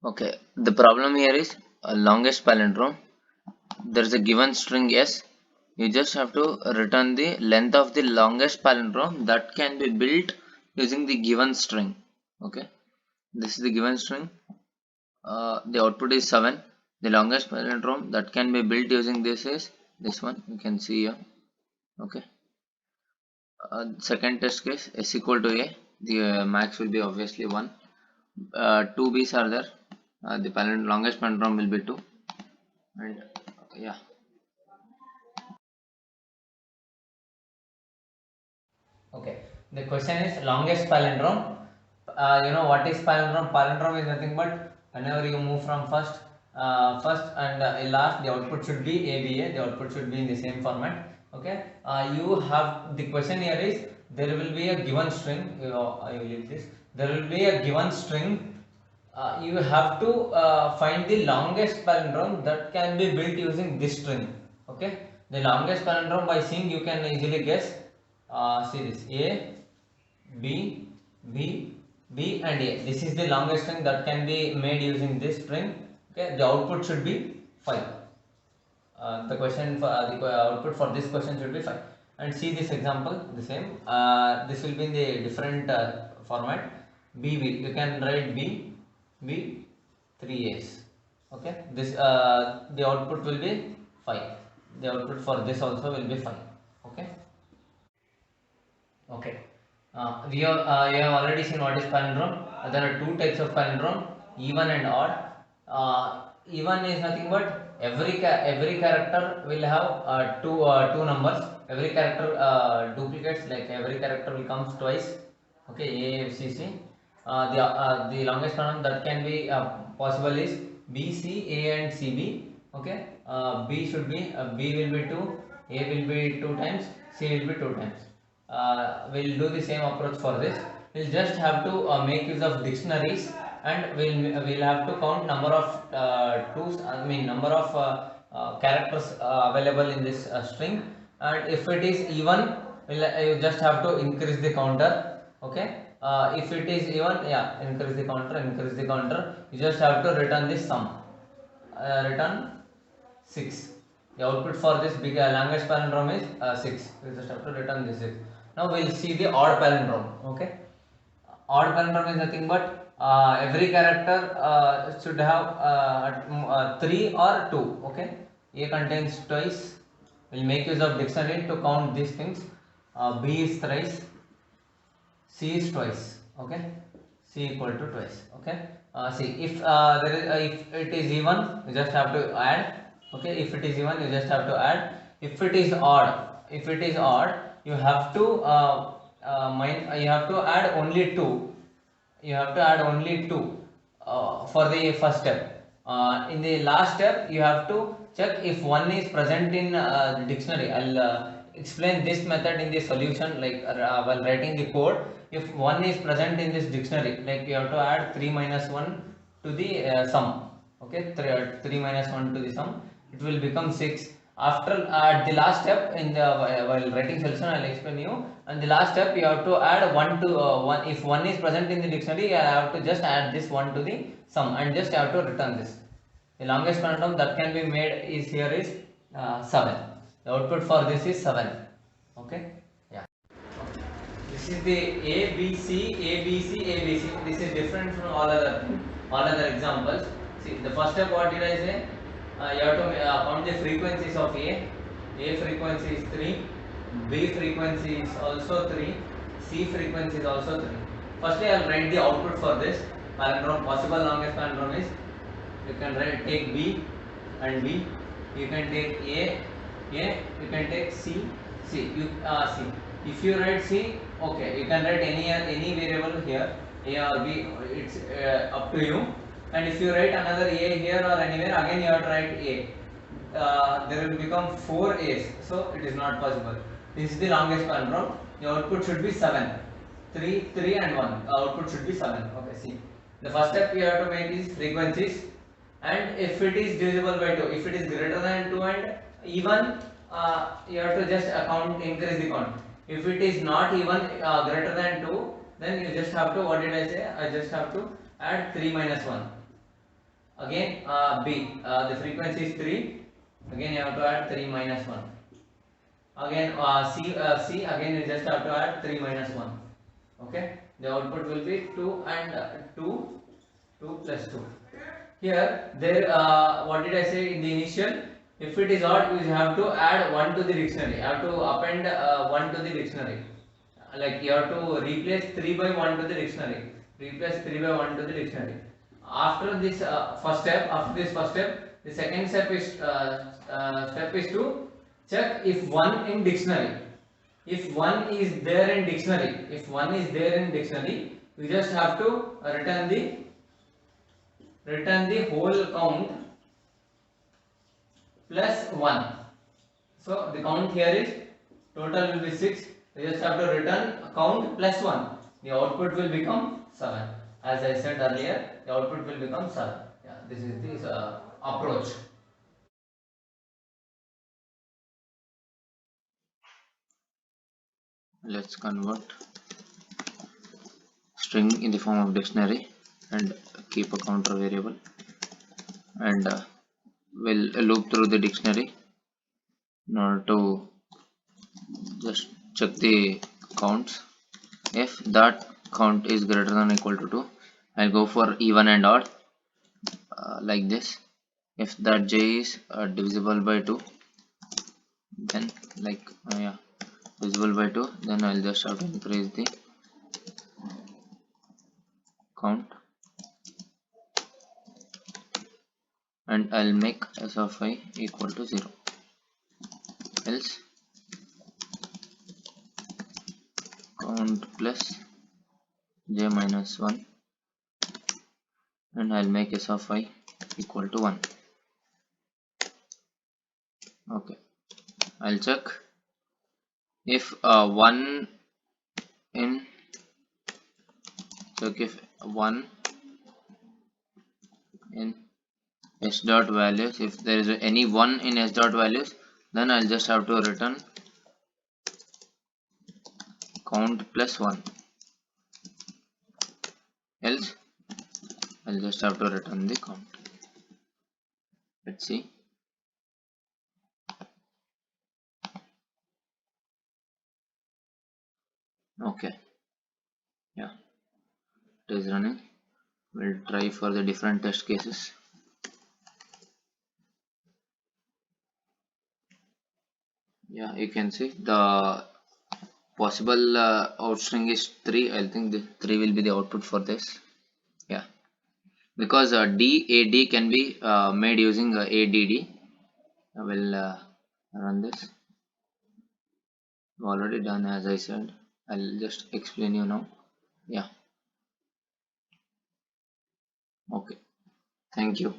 Okay, the problem here is longest palindrome. There is a given string S. You just have to return the length of the longest palindrome that can be built using the given string. Okay, this is the given string. The output is 7. The longest palindrome that can be built using this is this one. You can see here. Okay. Second test case S equal to A. The max will be obviously 1. Two B's are there. The longest palindrome will be 2. And yeah. Okay, the question is longest palindrome. You know what is palindrome? Palindrome is nothing but whenever you move from first and last, the output should be ABA. The output should be in the same format. Okay, you have the question here is there will be a given string. I will leave this. There will be a given string. You have to find the longest palindrome that can be built using this string. Okay, the longest palindrome by seeing you can easily guess. See this A, B, B, B and A. This is the longest string that can be made using this string. Okay, the output should be 5. The question for the output for this question should be 5. And see this example, the same. This will be in the different format. B, B. You can write B, B, 3 A's. Okay, this the output will be 5. The output for this also will be 5. Okay. Okay. You have already seen what is palindrome. There are two types of palindrome, even and odd. Even is nothing but every character will have two numbers. Every character duplicates, like every character will comes twice. Okay, A, F, C, C. The longest palindrome that can be possible is B, C, A and C, B. Okay, B should be B will be 2, A will be 2 times, C will be 2 times. We'll do the same approach for this. We'll just have to make use of dictionaries, and we'll have to count number of number of characters available in this string. And if it is even, you just have to increase the counter. Okay, if it is even, yeah, increase the counter. You just have to return this sum. Return 6. The output for this big longest palindrome is 6. We just have to return this 6. Now we'll see the odd palindrome. Okay, odd palindrome is nothing but every character should have 3 or 2. Okay, A contains twice. We'll make use of dictionary to count these things. B is thrice, C is twice. Okay, C equal to twice. Okay, see if there is if it is even, you just have to add. Okay, if it is even, you just have to add. If it is odd, you have to you have to add only 2. You have to add only 2 for the first step. In the last step, you have to check if one is present in the dictionary. I'll explain this method in the solution, like while writing the code. If one is present in this dictionary, like you have to add 3 minus 1 to the sum. Okay, 3 minus 1 to the sum, it will become 6. After at the last step in the while writing solution, I'll explain you. And the last step, you have to add 1 to 1. If 1 is present in the dictionary, you have to just add this 1 to the sum and just have to return this. The longest palindrome that can be made is here is 7. The output for this is 7. Okay, yeah. This is the ABC, ABC, ABC. This is different from all other examples. See, the first step, what did I say? You have to count the frequencies of A. A frequency is 3, B frequency is also 3, C frequency is also 3. Firstly, I will write the output for this palindrome. Possible longest palindrome is, you can take B and B. You can take A. You can take C. C. C. If you write C, okay, you can write any variable here, A or B. It's up to you. And if you write another A here or anywhere, again you have to write A. There will become 4 A's, so it is not possible. This is the longest palindrome. The output should be 7. 3 and 1. Output should be 7. Okay, see. The first step you have to make is frequencies, and if it is divisible by 2, if it is greater than 2 and even, you have to just increase the count. If it is not even greater than 2, then you just have to, what did I say? I just have to add 3 minus 1. Again B, the frequency is 3. Again you have to add 3 minus 1. Again C, again you just have to add 3 minus 1. Okay, the output will be 2 and 2, 2 plus 2. Here there, what did I say in the initial? If it is odd, you have to add 1 to the dictionary. You have to append 1 to the dictionary. Like you have to replace 3 by 1 to the dictionary. Replace 3 by 1 to the dictionary. After this first step, the second step is to check if 1 in dictionary. If 1 is there in dictionary, you just have to return the whole count plus 1. So the count here is total will be 6. You just have to return count plus 1. The output will become 7. As I said earlier, the output will become 7. Yeah, this is the approach. Let's convert string in the form of dictionary and keep a counter variable, and we'll loop through the dictionary in order to just check the counts. If that count is greater than or equal to 2, I'll go for even and odd, like this. If that j is divisible by 2, then divisible by 2, then I'll just have to increase the count, and I'll make s of I equal to 0. Else count plus j minus 1, and I'll make s of I equal to 1. Okay, I'll check if 1 in if 1 in s dot values, if there is any 1 in s dot values, then I'll just have to return count plus 1. Else I'll just have to return the count. Let's see. Okay, yeah, it is running. We'll try for the different test cases. Yeah, you can see the possible out string is 3. I think the 3 will be the output for this. Yeah, because DAD can be made using ADD. I will run this. Already done, as I said. I'll just explain you now. Yeah, okay, thank you.